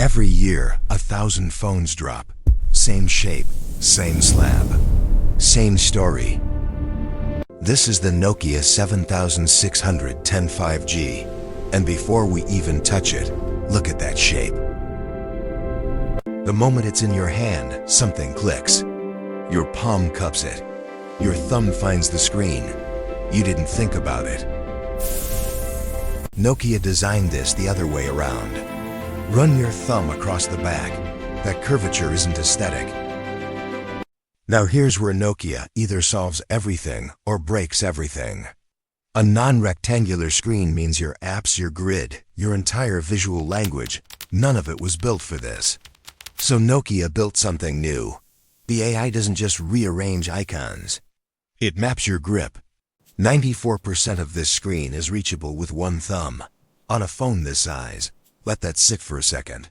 Every year, 1,000 phones drop. Same shape, same slab, same story. This is the Nokia 7610 5G. And before we even touch it, look at that shape. The moment it's in your hand, something clicks. Your palm cups it. Your thumb finds the screen. You didn't think about it. Nokia designed this the other way around. Run your thumb across the back. That curvature isn't aesthetic. Now here's where Nokia either solves everything or breaks everything. A non-rectangular screen means your apps, your grid, your entire visual language, none of it was built for this. So Nokia built something new. The AI doesn't just rearrange icons. It maps your grip. 94% of this screen is reachable with one thumb. On a phone this size, let that sit for a second.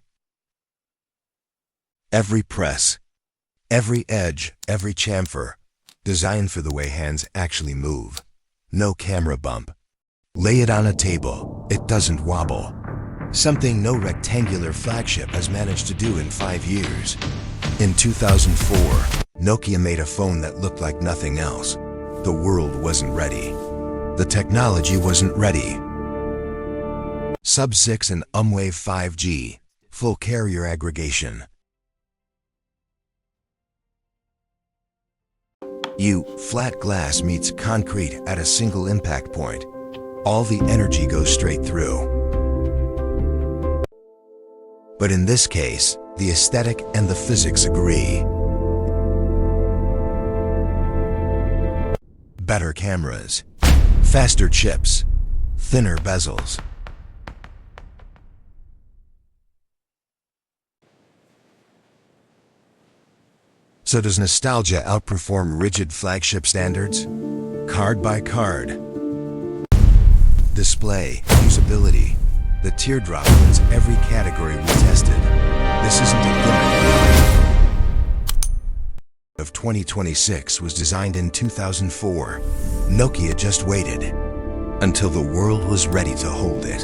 Every press, every edge, every chamfer, designed for the way hands actually move. No camera bump. Lay it on a table, it doesn't wobble. Something no rectangular flagship has managed to do in 5 years. In 2004, Nokia made a phone that looked like nothing else. The world wasn't ready. The technology wasn't ready. Sub-6 and umwave 5G, full carrier aggregation. Flat glass meets concrete at a single impact point. All the energy goes straight through. But in this case, the aesthetic and the physics agree. Better cameras, faster chips, thinner bezels. So does nostalgia outperform rigid flagship standards? Card by card. Display, usability. The teardrop wins every category we tested. This isn't a gimmick. Of 2026 was designed in 2004. Nokia just waited until the world was ready to hold it.